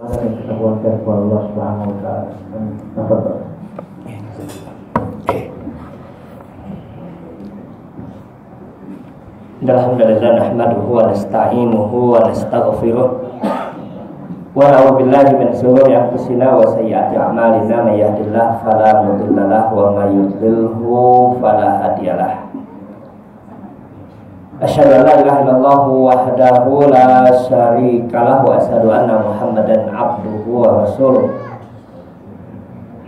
yang kita buatkan kepada Allah Subhanahu wa taala. Alhamdulillah nahmaduhu wa nasta'inuhu wa nastaghfiruh wa na'udzu billahi min shururi anfusina wa sayyiati a'malina may yahdihillahu fala mudilla lahu wa may yudlilhu fala hadiyalah. Asyhadu an la ilaha illallah wahdahu la syarika lahu wa asyhadu anna Muhammadan abduhu wa rasuluh.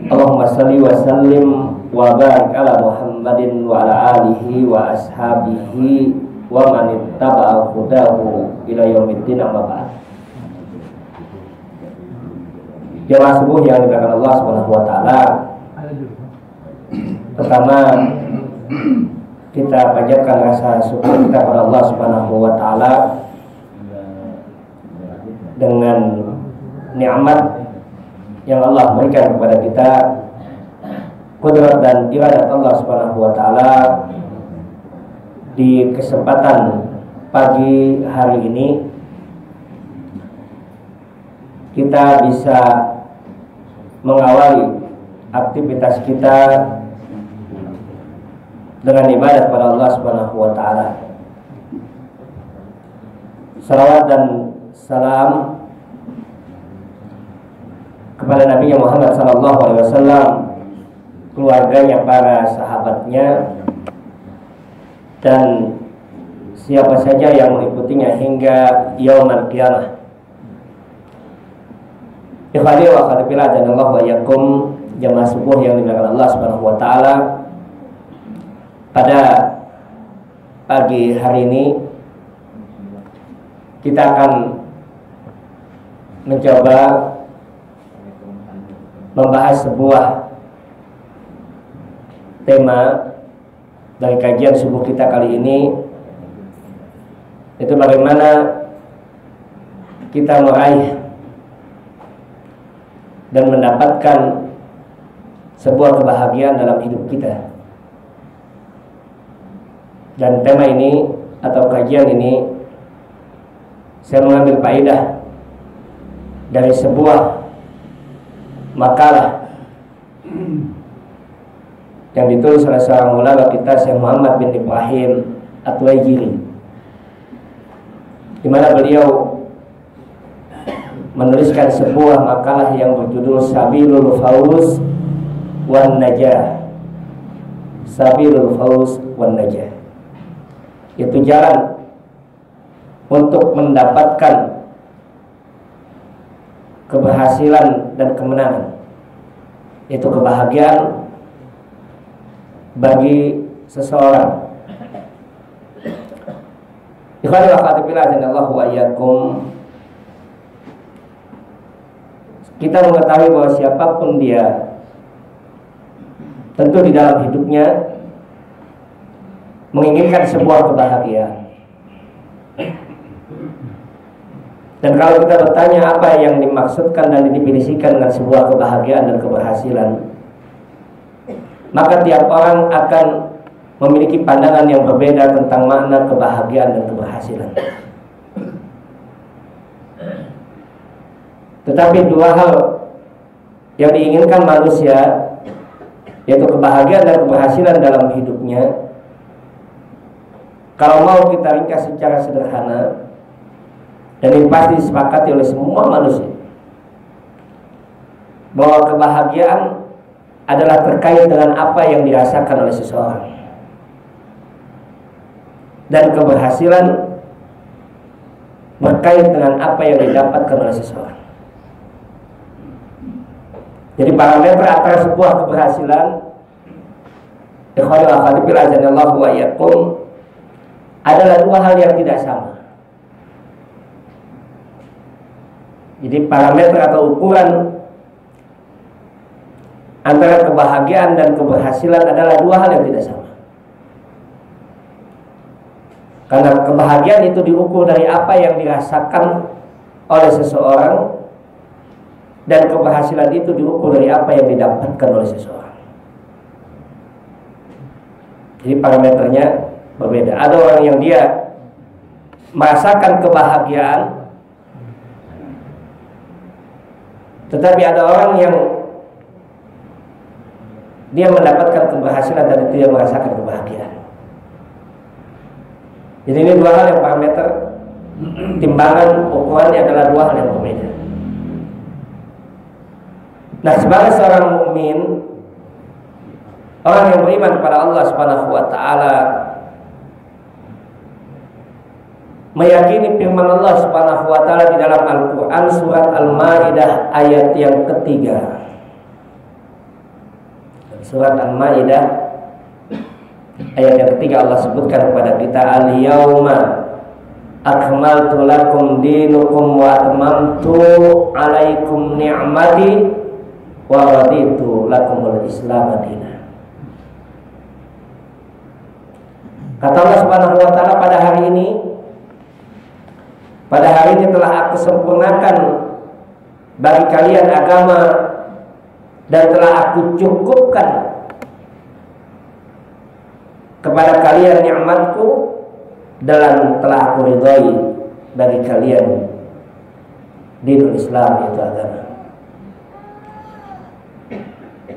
Allahumma shalli wa sallim wa barik ala Muhammadin wa ala alihi wa ashabihi wa man ittaba'a hudahu ila yaumiddin, amma ba'd. Jamaah subuh yang dimuliakan Allah Subhanahu wa taala. Pertama, kita panjatkan rasa syukur kita kepada Allah Subhanahu wa taala dengan nikmat yang Allah berikan kepada kita, qudrat dan iradat Allah Subhanahu wa taala. Di kesempatan pagi hari ini kita bisa mengawali aktivitas kita dengan ibadah kepada Allah Subhanahu wa taala. Salawat dan salam kepada Nabi Muhammad sallallahu alaihi wasallam, keluarganya, para sahabatnya, dan siapa saja yang mengikutinya hingga yaumul qiyamah. Ikhwani wa akhwati fillah, janallahu wa iyyakum, jamaah subuh yang dimuliakan Allah Subhanahu wa taala. Pada pagi hari ini kita akan mencoba membahas sebuah tema dari kajian subuh kita kali ini, itu bagaimana kita meraih dan mendapatkan sebuah kebahagiaan dalam hidup kita. Dan tema ini atau kajian ini saya mengambil faedah dari sebuah makalah yang ditulis oleh seorang ulama kita, Syekh Muhammad bin Ibrahim At-Tuwaijiri, di mana beliau menuliskan sebuah makalah yang berjudul Sabilul Fawz wan Najah. Sabilul Fawz wan Najah, itu jalan untuk mendapatkan keberhasilan dan kemenangan, itu kebahagiaan bagi seseorang. Ikhwani wa akhwati fillah, janallahu wa iyyakum. Kita mengetahui bahwa siapapun dia, tentu di dalam hidupnya menginginkan sebuah kebahagiaan. Dan kalau kita bertanya apa yang dimaksudkan dan didefinisikan dengan sebuah kebahagiaan dan keberhasilan, maka tiap orang akan memiliki pandangan yang berbeda tentang makna kebahagiaan dan keberhasilan. Tetapi dua hal yang diinginkan manusia, yaitu kebahagiaan dan keberhasilan dalam hidupnya, kalau mau kita ringkas secara sederhana, dan ini pasti disepakati oleh semua manusia, bahwa kebahagiaan adalah terkait dengan apa yang dirasakan oleh seseorang, dan keberhasilan berkait dengan apa yang didapatkan oleh seseorang. Jadi parameter antara sebuah keberhasilan, ikhwani wa akhwati fillah, janallahu wa iyyakum, adalah dua hal yang tidak sama. Jadi parameter atau ukuran antara kebahagiaan dan keberhasilan adalah dua hal yang tidak sama. Karena kebahagiaan itu diukur dari apa yang dirasakan oleh seseorang, dan keberhasilan itu diukur dari apa yang didapatkan oleh seseorang. Jadi parameternya berbeda. Ada orang yang dia merasakan kebahagiaan Tetapi ada orang yang dia mendapatkan keberhasilan dan dia merasakan kebahagiaan. Jadi ini dua hal yang parameter timbangan ukurannya adalah dua hal yang berbeda. Nah, sebagai seorang mukmin, orang yang beriman kepada Allah Subhanahu wa taala, meyakini firman Allah Subhanahu wa taala di dalam Al-Qur'an surat Al-Maidah ayat yang ketiga. Surat Al-Maidah ayat yang ketiga Allah sebutkan kepada kita, al-yauma akmaltu lakum dinukum wa atmamtu alaikum ni'mati wa raditu lakumul Islam madinah. Kata Allah Subhanahu wa taala, pada hari ini telah aku sempurnakan bagi kalian agama dan telah aku cukupkan kepada kalian nikmatku dan telah aku ridhai bagi kalian dinul Islam, yaitu agama.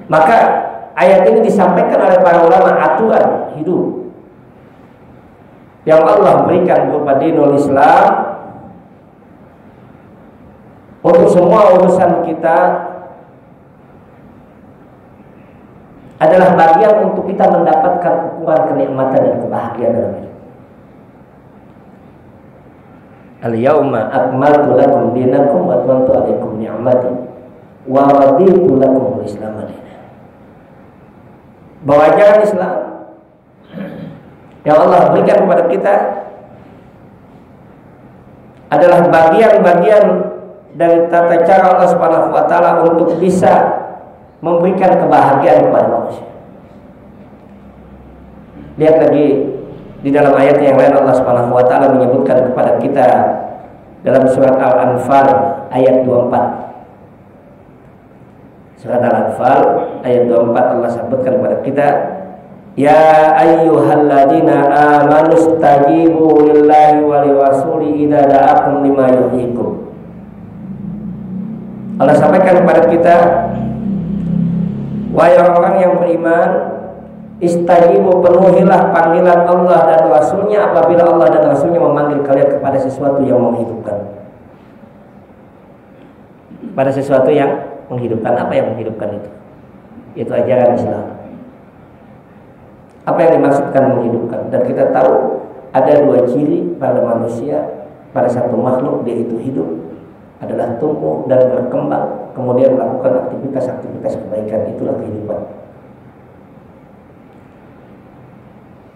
Maka ayat ini disampaikan oleh para ulama aturan hidup yang Allah berikan berupa dinul Islam untuk semua urusan kita adalah bagian untuk kita mendapatkan ukuran kenikmatan dan kebahagiaan dalam hidup. Al-yauma akmaltu lakum dinakum wa atmamtu alaikum ni'mati wa raditu lakum al-Islam madinah. Bahwa ajaran Islam yang Allah berikan kepada kita adalah bagian-bagian dari tata cara Allah Subhanahu wa taala untuk bisa memberikan kebahagiaan kepada manusia. Lihat lagi di dalam ayat yang lain, Allah Subhanahu wa taala menyebutkan kepada kita dalam surat Al-Anfal ayat 24. Surat Al-Anfal ayat 24 Allah sebutkan kepada kita, ya ayyuhalladzina amanu stajibu lillahi wa lirasuli idza da'akum lima yuhyikum. Allah sampaikan kepada kita, wahai orang yang beriman, istajibu, penuhilah panggilan Allah dan Rasulnya apabila Allah dan Rasulnya memanggil kalian kepada sesuatu yang menghidupkan. Pada sesuatu yang menghidupkan. Apa yang menghidupkan itu? Itu ajaran Islam. Apa yang dimaksudkan menghidupkan? Dan kita tahu ada dua ciri pada manusia, pada satu makhluk, dia itu hidup, adalah tumbuh dan berkembang, kemudian melakukan aktivitas-aktivitas kebaikan. Itulah kehidupan.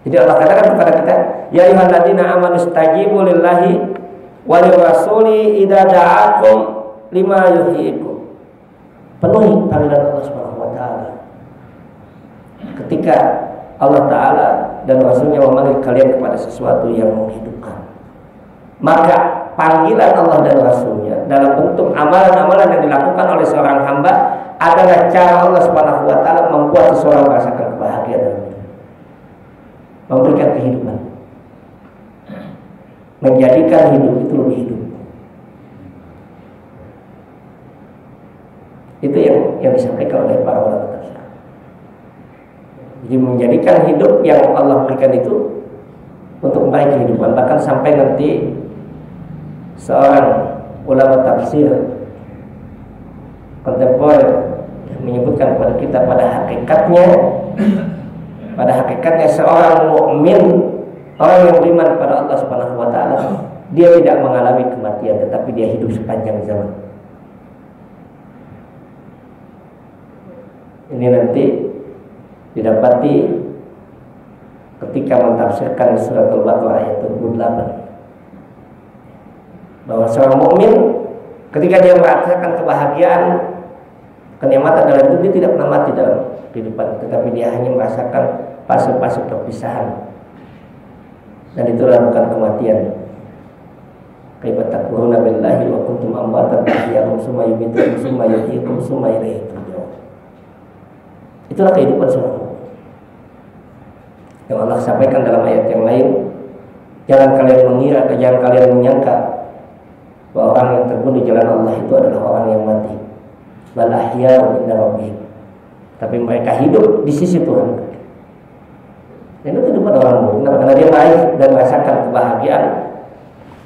Jadi Allah katakan kepada kita, ya ayyuhalladzina amanu stajibu lillahi wa lirrasuli idza da'akum lima yuhyikum. Penuhi panggilan Allah Subhanahu wa taala. Ketika Allah taala dan Rasulnya memanggil kalian kepada sesuatu yang menghidupkan, maka panggilan Allah dan Rasulnya dalam bentuk amalan-amalan yang dilakukan oleh seorang hamba adalah cara Allah Subhanahu wa taala membuat seseorang merasakan kebahagiaan dalam hidup, memberikan kehidupan, menjadikan hidup itu lebih hidup. Itu yang disampaikan oleh para ulama tafsir. Jadi menjadikan hidup yang Allah berikan itu untuk baik kehidupan. Bahkan sampai nanti seorang ulama tafsir kontemporer menyebutkan kepada kita, pada hakikatnya seorang mukmin, orang yang beriman kepada Allah Subhanahu wa taala, dia tidak mengalami kematian, tetapi dia hidup sepanjang zaman. Ini nanti didapati ketika mentafsirkan surat Al-Baqarah ayat 28, bahwa seorang mukmin ketika dia merasakan kebahagiaan, kenikmatan dalam hidup, dia tidak pernah mati dalam kehidupan, tetapi dia hanya merasakan fase-fase perpisahan, dan itulah bukan kematian. Kaifa takfuruna billahi wa kuntum amwatan fa ahyakum summa yumitukum summa yuhyikum summa ilaihi turja'un. Itulah kehidupan seorang mukmin. Yang Allah sampaikan dalam ayat yang lain, jangan kalian mengira, jangan kalian menyangka bahwa orang yang terbunuh di jalan Allah itu adalah orang yang mati. bal ahya'un 'inda rabbihim. Tapi mereka hidup di sisi Tuhan. Dan itu kehidupan orang mukmin karena dia meraih dan merasakan kebahagiaan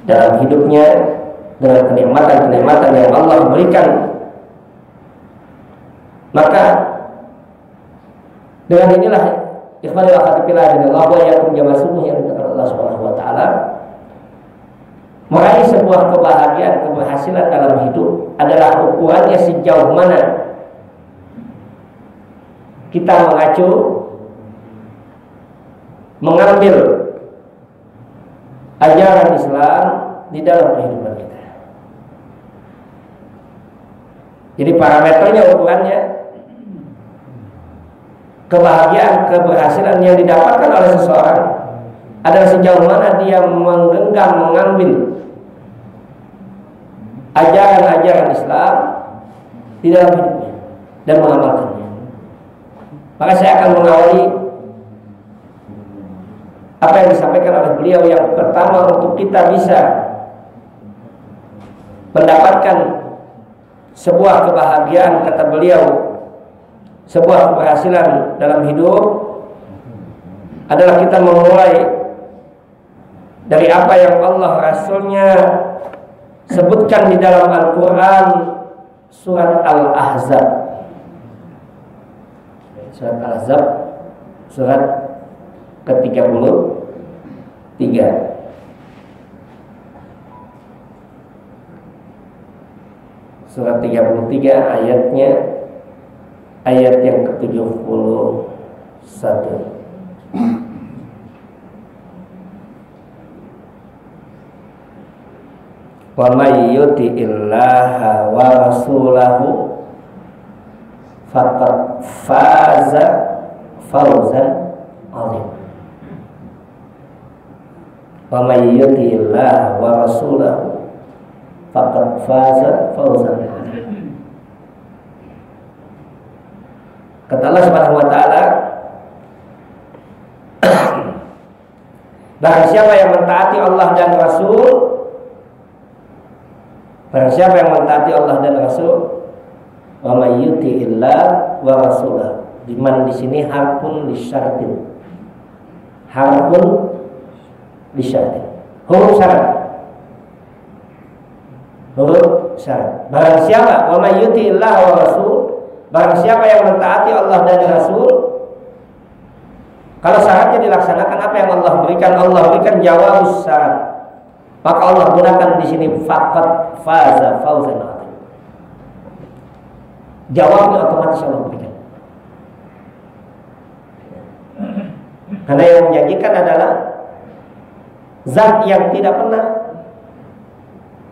dalam hidupnya dengan kenikmatan-kenikmatan yang Allah berikan. Maka dengan inilah ikhwan wa akhwat fillah radhiyallahu wa iyyakum jamaah subuh yang diberkahi Allah Subhanahu wa taala, meraih sebuah kebahagiaan, keberhasilan dalam hidup adalah ukurannya sejauh mana kita mengacu, mengambil ajaran Islam di dalam kehidupan kita. Jadi parameternya, ukurannya kebahagiaan, keberhasilan yang didapatkan oleh seseorang adalah sejauh mana dia menggenggam, mengambil ajaran-ajaran Islam di dalam hidupnya dan mengamalkannya. Maka saya akan mengawali apa yang disampaikan oleh beliau. Yang pertama, untuk kita bisa mendapatkan sebuah kebahagiaan, kata beliau, sebuah keberhasilan dalam hidup adalah kita memulai dari apa yang Allah Rasulnya sebutkan di dalam Al-Quran, surat Al-Ahzab. Surat Al-Ahzab, surat ke-33. Surat 33 ayatnya, ayat yang ke-71. Wa may yuti'illaha wa rasulahu faqad faza fawzan 'azim. Wa may yuti'illaha wa rasulahu faqad faza fawzan 'azim. Kata Allah Subhanahu wa taala, barang siapa yang mentaati Allah dan Rasul, barang siapa yang mentaati Allah dan Rasul, wa may yuti'illah wa rasulah. Di mana di sini harfun lisyartin. Harfun lisyartin. Huruf syarat. Huruf syarat. Barang siapa, wa may yuti'illah wa rasul, barang siapa yang mentaati Allah dan Rasul. Kalau syaratnya dilaksanakan, apa yang Allah berikan? Allah berikan jawab syarat. Maka Allah gunakan di sini faqad faza fawzan 'azim. Jawabnya otomatis Allah berikan. Karena yang menjanjikan adalah zat yang tidak pernah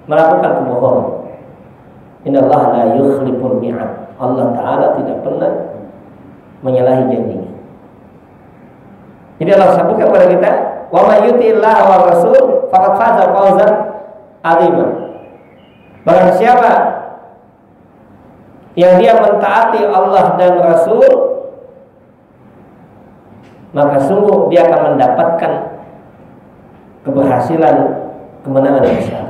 melakukan kebohongan. Innallaha la yukhliful mi'ad. Allah Ta'ala tidak pernah menyalahi janjinya. Jadi Allah sebutkan kepada kita, wa may yuti'illah wa rasul faqad faza fawzan 'azima. Barang siapa yang dia mentaati Allah dan Rasul, maka sungguh dia akan mendapatkan keberhasilan, kemenangan yang besar.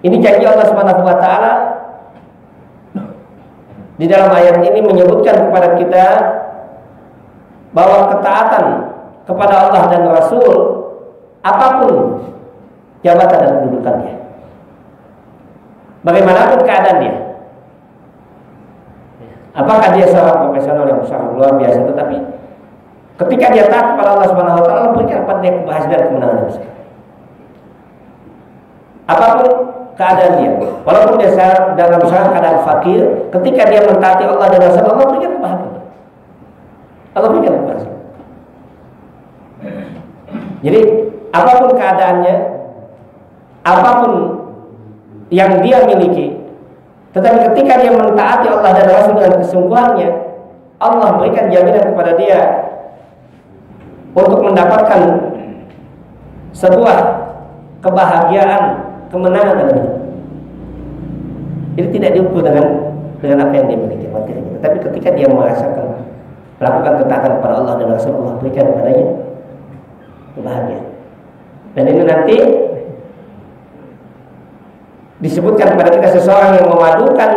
Ini janji Allah Subhanahu wa taala di dalam ayat ini menyebutkan kepada kita bahwa ketaatan kepada Allah dan Rasul, apapun jabatan dan kedudukannya, bagaimanapun keadaan dia, apakah dia seorang profesional yang besar luar biasa, tetapi ketika dia taat kepada Allah Subhanahu wa taala, berikan kepada dia keberhasilan, kemenangan yang besar. Apapun keadaan dia, walaupun dia dalam keadaan fakir, ketika dia mentaati Allah dan Rasul, Allah berikan kebahagiaan, Allah berikan keberhasilan. Jadi apapun keadaannya, apapun yang dia miliki, tetapi ketika dia mentaati Allah dan Rasul dengan kesungguhannya, Allah berikan jaminan kepada dia untuk mendapatkan sebuah kebahagiaan, kemenangan dalam hidup. Jadi tidak diukur dengan apa yang dia miliki materinya, tetapi ketika dia merasakan, melakukan ketaatan kepada Allah dan Rasul, Allah berikan kepadanya kebahagiaan. Dan ini nanti disebutkan kepada kita seseorang yang memadukan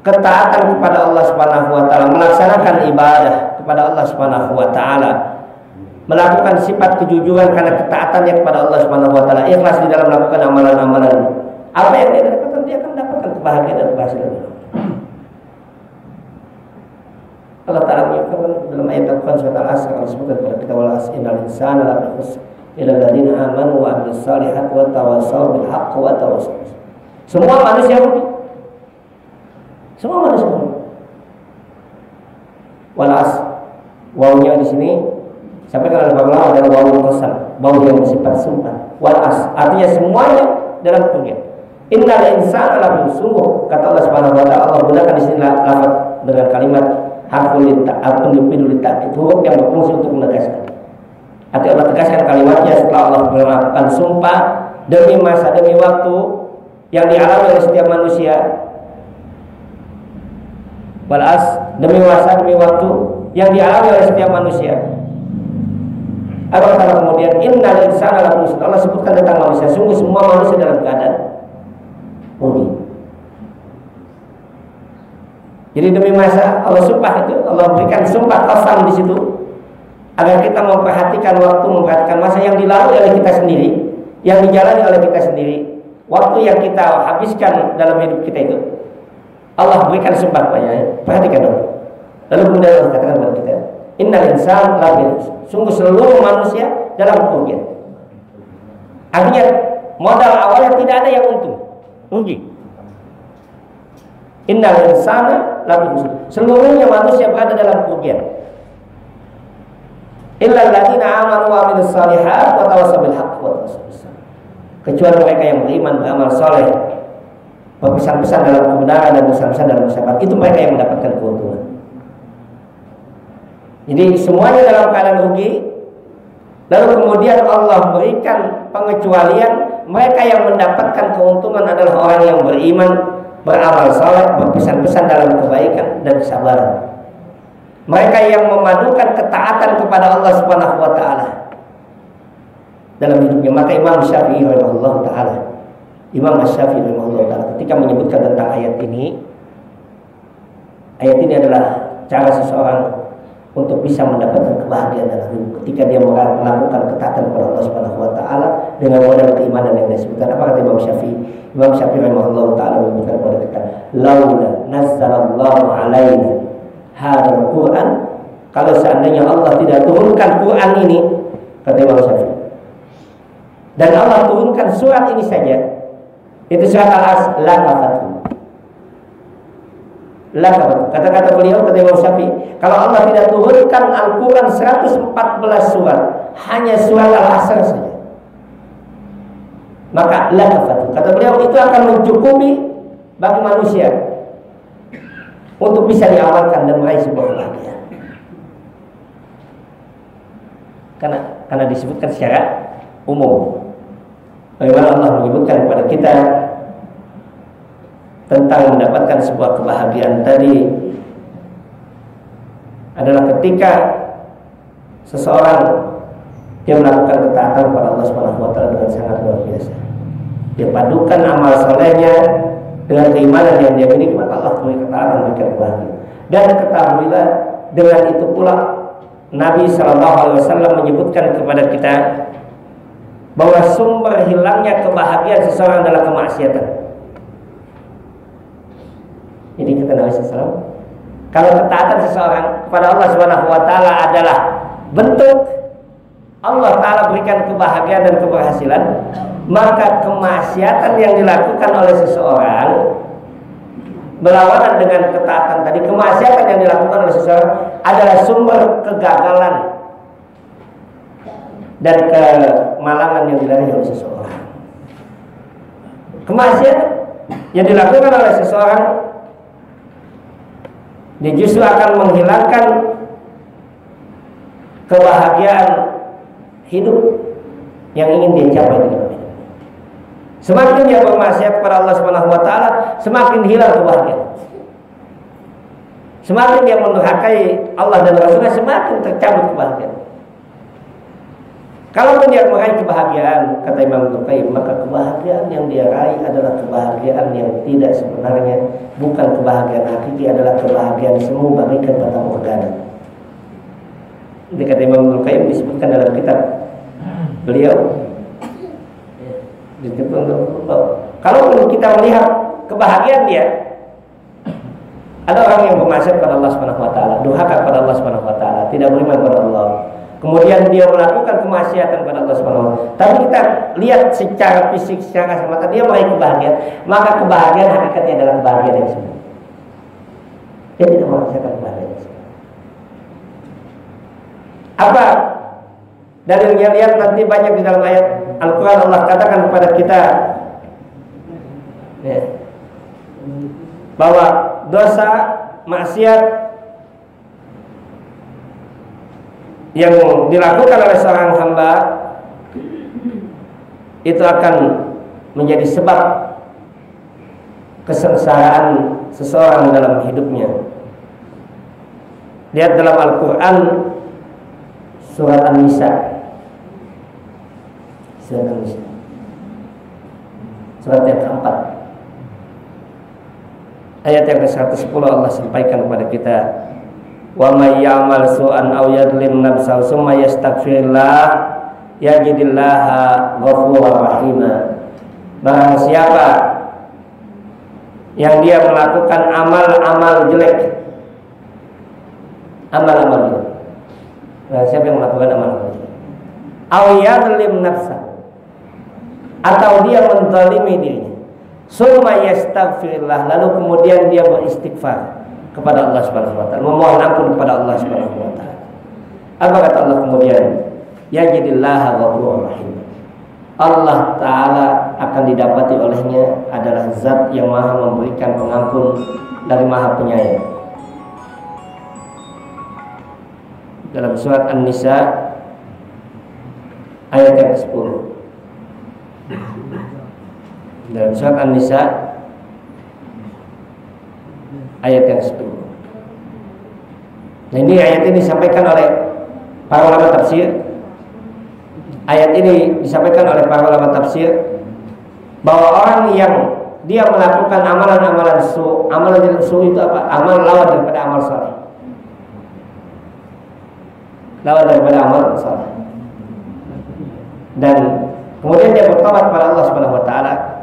ketaatan kepada Allah Subhanahu wa taala, melaksanakan ibadah kepada Allah Subhanahu wa taala, melakukan sifat kejujuran karena ketaatannya kepada Allah Subhanahu wa taala, ikhlas di dalam melakukan amalan-amalan. Apa yang dia dapatkan? Dia akan mendapatkan kebahagiaan dan keberhasilan. Allah Ta'ala menyebutkan dalam ayat Al-Quran surat Al-Asr, Allah sebutkan kepada kita, wal asri innal insana lafi khusr illa alladziina aamanu wa 'amilus shalihaati wa tawassaw bil haqqi wa tawassaw. Semua manusia rugi. Semua manusia rugi. Wal asr, wawunya di sini sampaikan oleh para ulama adalah wawu qasam, wawu yang bersifat sumpah. Wal asr artinya semuanya dalam kerugian. Innal insana lafi khusr, kata Allah Subhanahu wa taala, Allah gunakan di sini lafaz dengan kalimat harful litta, itu huruf yang berfungsi untuk menegaskan. Artinya Allah tegaskan kalimatnya setelah Allah melakukan sumpah demi masa demi waktu yang dialami oleh setiap manusia. Balas demi masa demi waktu yang dialami oleh setiap manusia. Allah Ta'ala kemudian innal insana lafi khusr, Allah sebutkan tentang manusia, sungguh semua manusia dalam keadaan rugi. Jadi demi masa Allah sumpah itu, Allah berikan sumpah qasam di situ agar kita memperhatikan waktu, memperhatikan masa yang dilalui oleh kita sendiri, yang dijalani oleh kita sendiri, waktu yang kita habiskan dalam hidup kita itu. Allah berikan sumpah kepadanya. Perhatikan dong. Lalu kemudian Allah katakan kepada kita, innal insana lafi khusr, sungguh seluruh manusia dalam kerugian. Artinya modal awalnya tidak ada yang untung, rugi. Innal insana lafi khusr, seluruhnya manusia berada dalam kerugian. Illa alladziina aamanu wa 'amilus shalihaati wa tawassaw bil haqqi wa tawassaw bis sabr. Kecuali mereka yang beriman, beramal saleh, berpesan-pesan dalam kebenaran dan pesan-pesan dalam kesabaran, itu mereka yang mendapatkan keuntungan. Jadi semuanya dalam keadaan rugi. Lalu kemudian Allah berikan pengecualian, mereka yang mendapatkan keuntungan adalah orang yang beriman, beramal saleh, berpesan-pesan dalam kebaikan dan kesabaran. Mereka yang memadukan ketaatan kepada Allah Subhanahu wa taala dalam hidupnya. Maka Imam Syafi'i rahimahullah taala, Imam Syafi'i rahimahullah taala ketika menyebutkan tentang ayat ini adalah cara seseorang untuk bisa mendapatkan kebahagiaan dalam hidup ketika dia melakukan ketaatan kepada Allah Subhanahu wa taala dengan modal keimanan yang disebutkan. Apa kata Imam Syafi'i? Imam Syafi'i rahimahullah taala menyebutkan kepada kita, laula nazzalallahu alaina hadzal Qur'an, kalau seandainya Allah tidak turunkan Quran ini, kata Imam Syafi'i, dan Allah turunkan surat ini saja, itu surat Al-Asr, kata-kata beliau, kata Imam Syafi'i, kalau Allah tidak turunkan Al-Quran 114 surat, hanya surat Al-Asr saja, maka kata beliau itu akan mencukupi bagi manusia untuk bisa diamalkan dan meraih sebuah kebahagiaan. Karena disebutkan secara umum. Bagaimana Allah menyebutkan kepada kita tentang mendapatkan sebuah kebahagiaan tadi adalah ketika seseorang dia melakukan ketaatan kepada Allah Subhanahu wa taala dengan sangat luar biasa. Dia padukan amal solehnya dengan keimanan yang dia miliki, maka Allah akan memberikan kebahagiaan. Dan ketahuilah dengan itu pula Nabi SAW menyebutkan kepada kita bahwa sumber hilangnya kebahagiaan seseorang adalah kemaksiatan. Jadi kata Nabi SAW, kalau ketaatan seseorang kepada Allah Subhanahu wa taala adalah bentuk Allah Ta'ala berikan kebahagiaan dan keberhasilan, maka kemaksiatan yang dilakukan oleh seseorang berlawanan dengan ketaatan tadi. Kemaksiatan yang dilakukan oleh seseorang adalah sumber kegagalan dan kemalangan yang dilalui oleh seseorang. Kemaksiatan yang dilakukan oleh seseorang, dia justru akan menghilangkan kebahagiaan hidup yang ingin dia capai di dalam hidup. Semakin dia bermaksiat kepada Allah Subhanahu wa taala, semakin hilang kebahagiaan. Semakin dia mendurhakai Allah dan Rasulnya, semakin tercabut kebahagiaan. Kalaupun dia meraih kebahagiaan, kata Imam Ibnu Qayyim, maka kebahagiaan yang dia raih adalah kebahagiaan yang tidak sebenarnya, bukan kebahagiaan hakiki, adalah kebahagiaan semu bagaikan fata morgana. Ini kata Imam Ibnu Qayyim disebutkan dalam kitab beliau. Kalaupun kita melihat kebahagiaan dia, ada orang yang bermaksiat kepada Allah Subhanahu wa taala, durhaka kepada Allah Subhanahu wa taala, tidak beriman kepada Allah. Kemudian dia melakukan kemaksiatan kepada Allah Subhanahu wa taala. Tapi kita lihat secara fisik, secara semata dia meraih kebahagiaan, maka kebahagiaan hakikatnya adalah kebahagiaan yang semu. Dia tidak merasakan kebahagiaan yang semu. Apa dalilnya? Lihat nanti banyak di dalam ayat Al-Quran Allah katakan kepada kita ya, bahwa dosa maksiat yang dilakukan oleh seorang hamba itu akan menjadi sebab kesengsaraan seseorang dalam hidupnya. Lihat dalam Al-Quran surat An-Nisa, surat yang keempat, ayat yang ke-110 Allah sampaikan kepada kita, wa may ya'mal su'an aw yadlim nafsahu summa yastaghfirullah yajidillaha ghafurur rahima. Barang siapa yang dia melakukan amal-amal jelek, amal-amal jelek, barang siapa yang melakukan amal-amal jelek, aw yadlim nafsahu, atau dia menzalimi dirinya, summa yastaghfirullah, lalu kemudian dia beristighfar kepada Allah Subhanahu wa taala, memohon ampun kepada Allah Subhanahu wa taala. Apa kata Allah kemudian? Yajidillaha ghafurur rahim. Allah taala akan didapati olehnya adalah zat yang maha memberikan pengampun dari maha penyayang. Dalam surat An-Nisa ayat yang ke-10. Dalam surat An-Nisa ayat yang ke-10. Nah, ini ayat ini disampaikan oleh para ulama tafsir. Ayat ini disampaikan oleh para ulama tafsir bahwa orang yang dia melakukan amalan-amalan su, amalan su itu apa? Amal lawan daripada amal saleh. Lawan daripada amal saleh. Dan kemudian dia bertobat kepada Allah Subhanahu wa taala.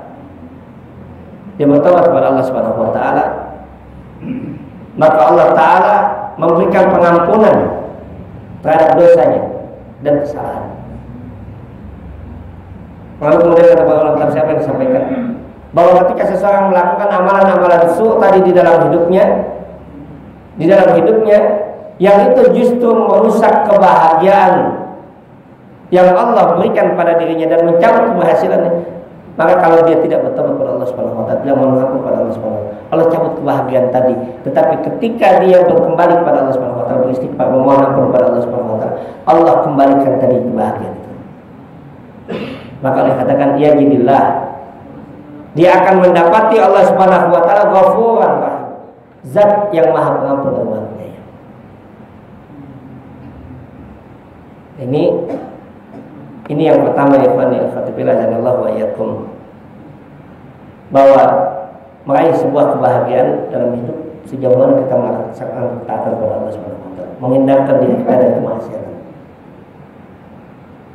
Dia bertobat kepada Allah Subhanahu wa taala. Maka Allah taala memberikan pengampunan terhadap dosanya dan kesalahan. Lalu kemudian kata para ulama tafsir yang disampaikan bahwa ketika seseorang melakukan amalan-amalan su tadi di dalam hidupnya yang itu justru merusak kebahagiaan yang Allah berikan pada dirinya dan mencabut keberhasilannya, maka kalau dia tidak bertobat kepada Allah Subhanahu wa taala, tidak mengaku kepada Allah Subhanahu wa taala, Allah cabut kebahagiaan tadi. Tetapi ketika dia kembali kepada Allah Subhanahu wa taala, beristighfar, memohon ampun kepada Allah Subhanahu wa taala, Allah kembalikan tadi kebahagiaan itu. Maka Allah katakan ya jidillah, dia akan mendapati Allah Subhanahu wa taala Ghafurur Rahim, zat yang maha pengampun dan maha penyayang. Ini yang pertama ya ikhwan ya khatibila janallahu wa iyyakum, bahwa meraih sebuah kebahagiaan dalam hidup sejauh mana kita melakukan ketaatan kepada Allah Subhanahu wa taala, menghindarkan diri kita dari kemaksiatan,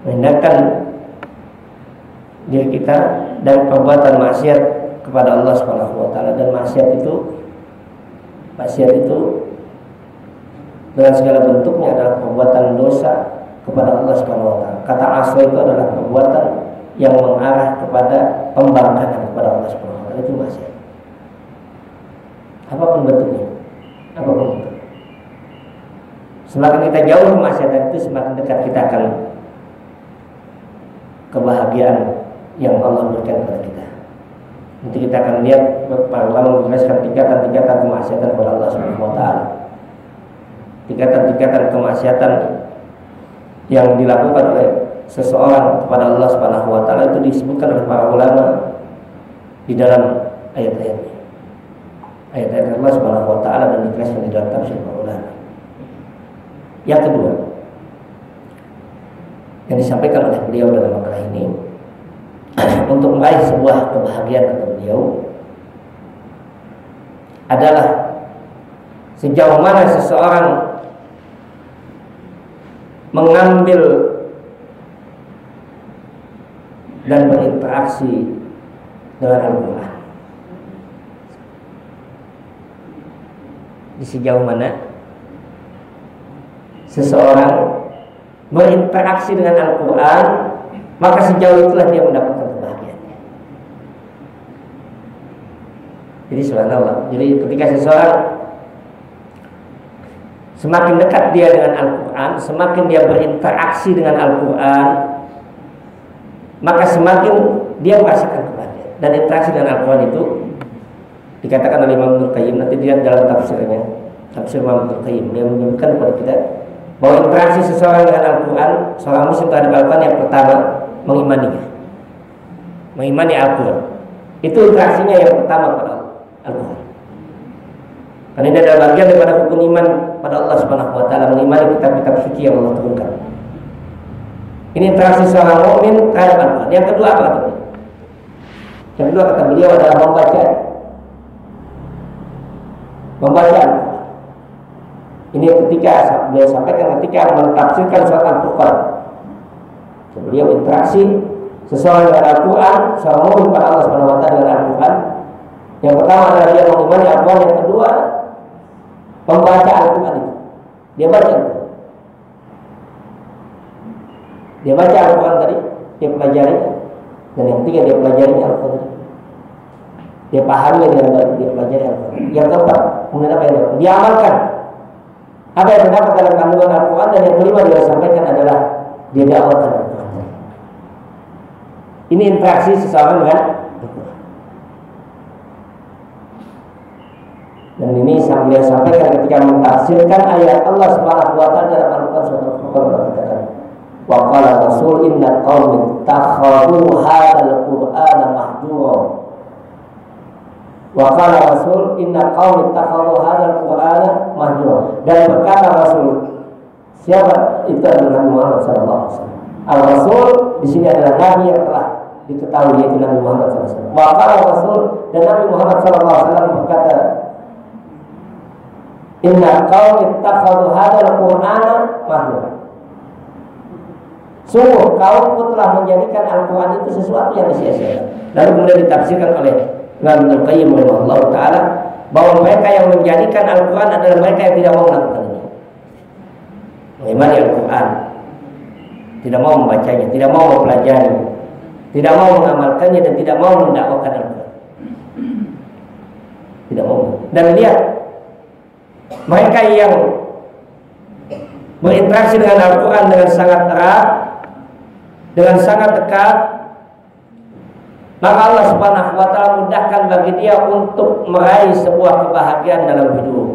menghindarkan diri kita dari perbuatan maksiat kepada Allah Subhanahu wa taala. Dan maksiat itu dengan segala bentuknya adalah perbuatan dosa kepada Allah Subhanahu wa taala. Kata asal itu adalah perbuatan yang mengarah kepada pembangkangan kepada Allah Subhanahu wa taala, itu maksiat. Apapun bentuknya. Semakin kita jauh kemaksiatan itu, semakin dekat kita akan kebahagiaan yang Allah berikan kepada kita. Nanti kita akan lihat para ulama menjelaskan tingkatan-tingkatan kemaksiatan kepada Allah Subhanahu wa taala. Tingkatan-tingkatan kemaksiatan yang dilakukan oleh seseorang kepada Allah Subhanahu wa taala itu disebutkan oleh para ulama di dalam ayat-ayatnya. Ayat-ayat Allah Subhanahu wa taala dan dijelaskan di dalam tafsir para ulama. Yang kedua, yang disampaikan oleh beliau dalam makalah ini untuk meraih sebuah kebahagiaan kata beliau adalah sejauh mana seseorang mengambil dan berinteraksi dengan Al-Quran. Di sejauh mana seseorang berinteraksi dengan Al-Quran, maka sejauh itulah dia mendapatkan kebahagiaannya. Jadi subhanallah. Jadi ketika seseorang semakin dekat dia dengan Al-Quran, semakin dia berinteraksi dengan Al-Quran, maka semakin dia merasakan kebahagiaan. Dan interaksi dengan Al-Quran itu dikatakan oleh Imam Ibnu Qayyim, nanti dilihat dalam tafsirnya, tafsir Imam Ibnu Qayyim, dia menyebutkan kepada kita bahwa interaksi seseorang dengan Al-Quran, seorang muslim terhadap Al-Quran yang pertama mengimaninya, mengimani Al-Quran. Itu interaksinya yang pertama pada Al-Quran. Karena ini adalah bagian daripada rukun iman pada Allah Subhanahu Wa Taala, mengimani kitab-kitab suci yang Allah turunkan. Ini interaksi seorang mukmin terhadap Al-Quran. Yang kedua apa kata beliau? Yang kedua kata beliau adalah membaca Al-Quran. Ini ketika beliau sampaikan ketika mentafsirkan surat Al-Furqan. Beliau interaksi seseorang dengan Al-Quran, seorang mukmin pada Allah Subhanahu Wa Taala dengan Al-Quran. Yang pertama adalah dia mengimani Al-Quran, yang kedua membaca Al-Quran itu. Dia baca Al-Quran. Dia baca Al-Quran tadi, dia pelajari, dan yang ketiga dia pelajari Al-Quran tadi. Dia pahami dengan baik, dia pelajari Al-Quran. Yang keempat, kemudian apa yang dia amalkan apa yang terdapat dalam kandungan Al-Quran, dan yang kelima dia sampaikan adalah dia dakwahkan Al-Quran. Ini interaksi seseorang dengan Al-Quran. Dan ini beliau sampaikan ketika mentafsirkan ayat Allah Subhanahu Wa Taala dalam Al-Quran surat Al-Furqan, katakan wa qala rasul inna qaumi takhadhu hadzal qur'ana mahjura. Wa qala rasul inna qaumi takhadhu hadzal qur'ana mahjura. Dan berkata Rasul, siapa itu adalah Nabi Muhammad sallallahu alaihi wasallam. Al-Rasul di sini adalah nabi yang telah diketahui, yaitu Nabi Muhammad sallallahu alaihi wasallam. Wa qala rasul, dan Nabi Muhammad sallallahu alaihi wasallam berkata, inna qaumi takhadhu hadzal qur'ana mahjura. Sungguh kaumku telah menjadikan Al-Quran itu sesuatu yang sia-sia. Lalu kemudian ditafsirkan oleh Imam Ibnu Qayyim rahimahullah taala bahwa mereka yang menjadikan Al-Quran adalah mereka yang tidak mau melakukan ini. Mengimani Al-Quran, tidak mau membacanya, tidak mau mempelajari, tidak mau mengamalkannya, dan tidak mau mendakwakan Al-Quran. Tidak mau. Dan lihat, mereka yang berinteraksi dengan Al-Quran dengan sangat erat, dengan sangat dekat, maka Allah Subhanahu Wa Taala mudahkan bagi dia untuk meraih sebuah kebahagiaan dalam hidup.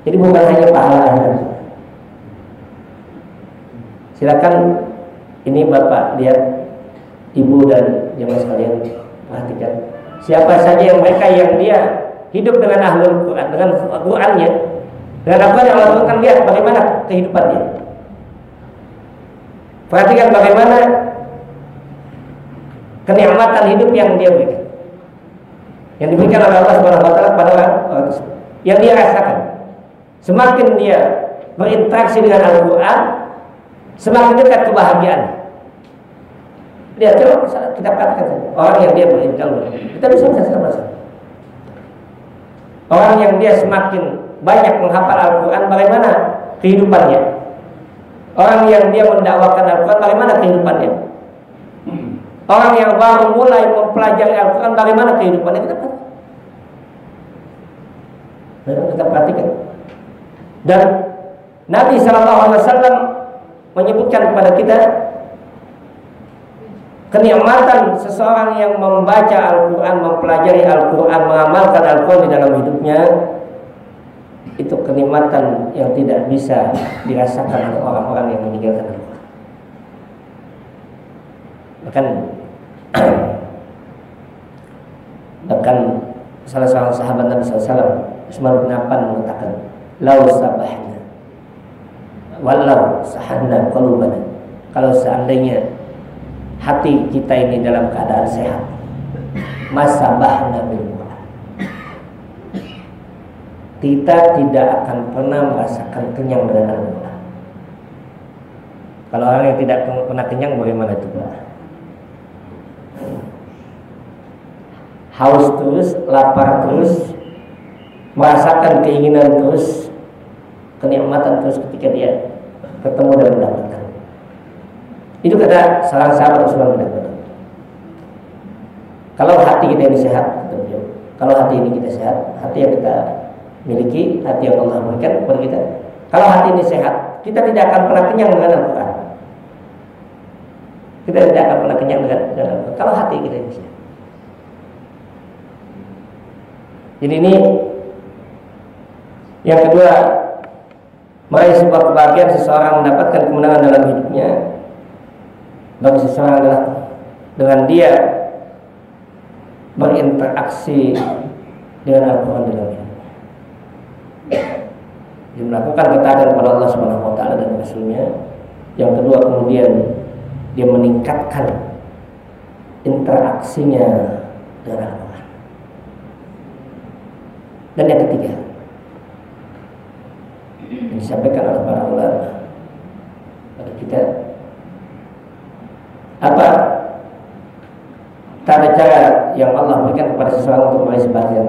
Jadi bukan hanya pahala akhirat. Silakan ini Bapak lihat, Ibu dan jemaah sekalian perhatikan. Siapa saja yang mereka yang dia hidup dengan ahlul Quran, dengan Qurannya, dengan apa yang Allah turunkan, lihat bagaimana kehidupannya. Perhatikan bagaimana kenikmatan hidup yang dia berikan, yang diberikan oleh Allah Subhanahu Wa Taala pada orang tersebut, yang dia rasakan. Semakin dia berinteraksi dengan Al-Quran, semakin dekat kebahagiaan. Lihat, coba kita perhatikan saja orang yang dia berinteraksi, kita bisa merasakan. Orang yang dia semakin banyak menghafal Al-Quran, bagaimana kehidupannya? Orang yang dia mendakwakan Al-Quran, bagaimana kehidupannya? Orang yang baru mulai mempelajari Al-Quran, bagaimana kehidupannya? Kita perhatikan. Dan Nabi SAW menyebutkan kepada kita kenikmatan seseorang yang membaca Al-Quran, mempelajari Al-Quran, mengamalkan Al-Quran di dalam hidupnya, itu kenikmatan yang tidak bisa dirasakan oleh orang-orang yang meninggalkan Al-Quran. Bahkan salah seorang sahabat Nabi SAW, Utsman bin Affan, mengatakan, "Lau sabahna walau sahanna qulubana, kalau seandainya hati kita ini dalam keadaan sehat, masabahna bil Quran, kita tidak akan pernah merasakan kenyang dengan Al-Quran. Kalau orang yang tidak pernah kenyang, bagaimana itu Pak? Haus terus, lapar terus, merasakan keinginan terus, kenikmatan terus ketika dia ketemu dan mendapatkan. Itu kata seorang sahabat Rasulullah SAW. Kalau hati kita ini sehat, kalau hati ini kita sehat, hati yang kita miliki, hati yang Allah berikan kepada kita, kalau hati ini sehat, kita tidak akan pernah kenyang dengan Al-Quran. Kita tidak akan pernah kenyang dengan Al-Quran kalau hati kita ini sehat. Jadi ini yang kedua, meraih sebuah kebahagiaan seseorang mendapatkan kemenangan dalam hidupnya bagi seseorang adalah dengan dia berinteraksi dengan Al-Quran dalam hidupnya. Dia melakukan ketaatan kepada Allah Subhanahu wa taala dan Rasulnya. Yang kedua, kemudian dia meningkatkan interaksinya dengan Al-Quran. Dan yang ketiga, yang disampaikan oleh para ulama pada kita, apa tata cara yang Allah berikan kepada seseorang untuk meraih sebagian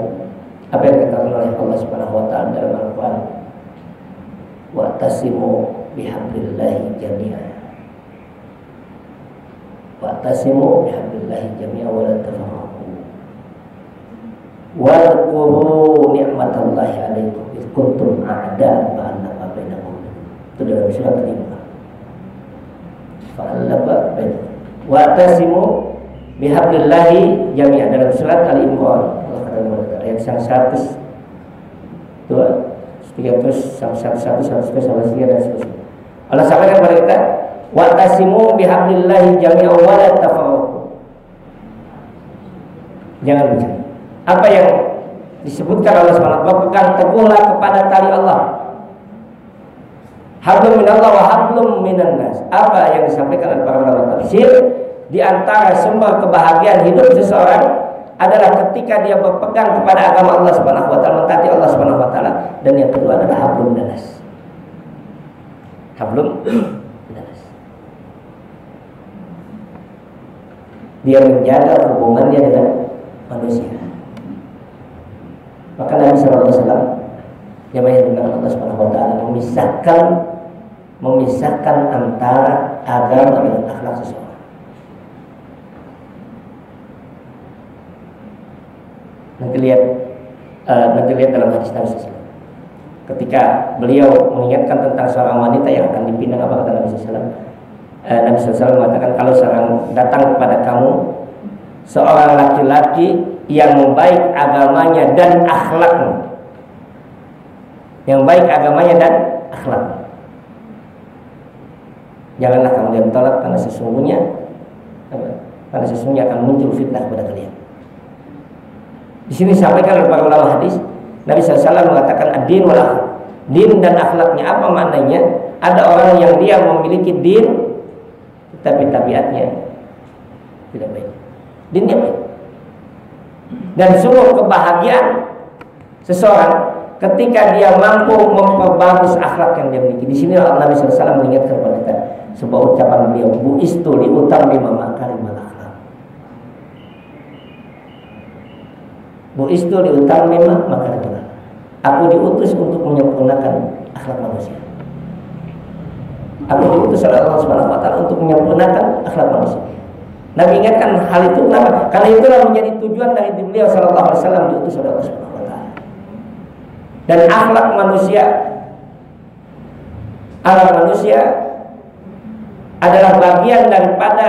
apa yang dikatakan oleh Allah Subhanahu wa taala dalam Al-Quran, wa'tasimu bihablillahi jami'an, wa'tasimu bihablillahi jami'an wa la tafarraqu wadhkuru ni'matallahi 'alaikum id kuntum a'da'an fa'alafa bainakum. Itu dalam surat Al-Imran. Fa'alafa bainakum. Wa'tasimu bihablillahi jami'an dalam surat Al-Imran. Allah kata ayat 100 sampai 3 dan seterusnya. Allah sampaikan kepada kita, wa'tasimu bihablillahi jami'an wa la tafarraqu. Jangan bicara. Apa yang disebutkan Allah SWT, pegang teguhlah kepada tali Allah. Hablum minallah wa hablum minan nas. Apa yang disampaikan oleh para ulama tafsir, di antara sumber kebahagiaan hidup seseorang adalah ketika dia berpegang kepada agama Allah Subhanahu wa taala, mentaati Allah Subhanahu wa taala, dan yang kedua adalah hablum minan nas. Hablum minan nas. Dia menjaga hubungannya dengan manusia. Maka Nabi SAW yang dengan Allah Subhanahu wa taala memisahkan antara agama dengan akhlak seseorang. Nanti lihat dalam hadis Nabi SAW. Ketika beliau mengingatkan tentang seorang wanita yang akan dipinang, apa kata Nabi SAW? Nabi SAW mengatakan, kalau seorang datang kepada kamu seorang laki-laki yang baik agamanya dan akhlaknya, yang baik agamanya dan akhlaknya, janganlah kamu tolak, karena sesungguhnya akan muncul fitnah kepada kalian. Di sini disampaikan oleh para ulama hadis, Nabi SAW mengatakan ad-din wal akhlak. Din dan akhlaknya apa maknanya? Ada orang yang dia memiliki din tetapi tabiatnya tidak baik. Dinnya baik. Dan sungguh kebahagiaan seseorang ketika dia mampu memperbagus akhlak yang dia miliki. Di sini Nabi SAW mengingatkan kepada kita sebuah ucapan beliau, bu'istu liutammima makarimal akhlak. Bu'istu liutammima makarimal akhlak. Aku diutus untuk menyempurnakan akhlak manusia. Aku diutus oleh Allah Subhanahu wa taala untuk menyempurnakan akhlak manusia. Nabi ingatkan hal itu kenapa? Karena itulah menjadi tujuan dari beliau sallallahu alaihi wasallam diutus oleh Allah Subhanahu wa taala. Dan akhlak manusia adalah bagian daripada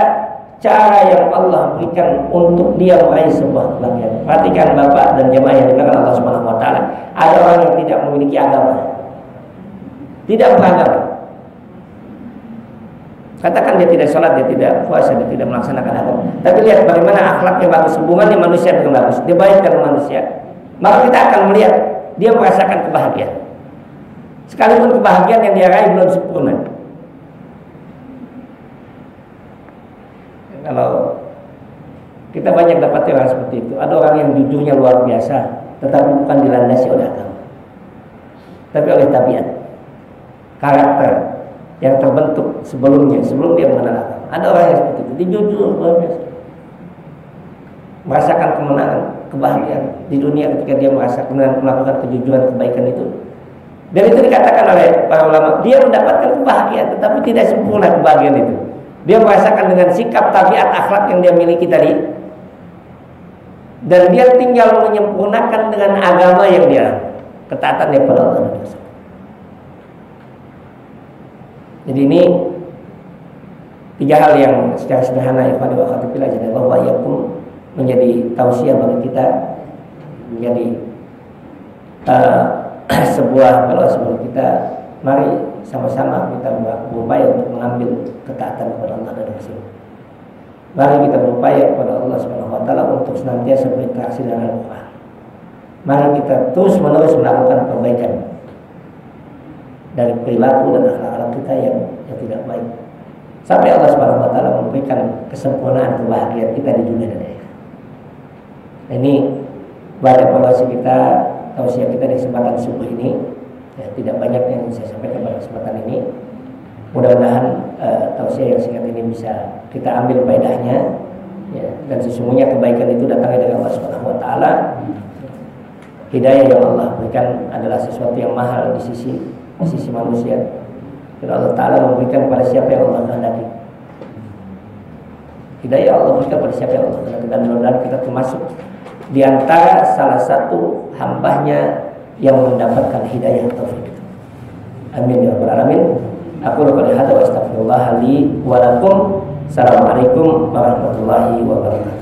cara yang Allah berikan untuk dia meraih sebuah kebahagiaan. Perhatikan Bapak dan jemaah yang dimuliakan Allah Subhanahu wa taala. Ada orang yang tidak memiliki agama, tidak beragama. Katakan dia tidak sholat, dia tidak puasa, dia tidak melaksanakan agama. Tapi lihat bagaimana akhlaknya bagus, hubungannya manusia dengan bagus, dia baik dengan manusia. Maka kita akan melihat dia merasakan kebahagiaan. Sekalipun kebahagiaan yang dia raih belum sempurna. Kalau kita banyak dapat orang seperti itu. Ada orang yang jujurnya luar biasa, tetapi bukan dilandasi oleh agama, tapi oleh tabiat, karakter yang terbentuk sebelum dia mengenal agama. Ada orang yang seperti itu, dia jujur luar biasa, merasakan kemenangan, kebahagiaan di dunia ketika dia merasakan dengan melakukan kejujuran, kebaikan itu. Dan itu dikatakan oleh para ulama, dia mendapatkan kebahagiaan, tetapi tidak sempurna kebahagiaan itu. Dia merasakan dengan sikap, tabiat, akhlak yang dia miliki tadi, dan dia tinggal menyempurnakan dengan agama yang dia ketaatan kepada Allah dan Rasul. Jadi ini 3 hal yang secara sederhana ya pada waktu pelajaran bahwa ia pun menjadi tausiah bagi kita, menjadi sebuah evaluasi bagi kita. Mari sama-sama kita berupaya untuk mengambil ketaatan kepada Allah dan Rasul. Mari kita berupaya kepada Allah Subhanahu wa taala untuk senantiasa berinteraksi dengan Al-Qur'an. Mari kita terus-menerus melakukan perbaikan dari perilaku dan akhlak kita yang tidak baik, sampai Allah Subhanahu wa taala memberikan kesempurnaan kebahagiaan kita di dunia dan akhirat. Ini pada evaluasi kita, tausiah kita di kesempatan subuh ini. Ya, tidak banyak yang saya sampaikan pada kesempatan ini. Mudah-mudahan tausiah yang singkat ini bisa kita ambil faedahnya, ya, dan sesungguhnya kebaikan itu datangnya dari Allah Subhanahu wa taala. Hidayah yang Allah berikan adalah sesuatu yang mahal di sisi manusia. Dan Allah taala memberikan pada siapa yang Allah kehendaki. Hidayah Allah berikan pada siapa yang Allah kehendaki, dan mudah-mudahan kita termasuk di antara salah satu hambanya yang mendapatkan hidayah taufik itu. Amin ya rabbal alamin. Aku qouli hadza wa astaghfirullah li wa lakum. Assalamualaikum warahmatullahi wabarakatuh.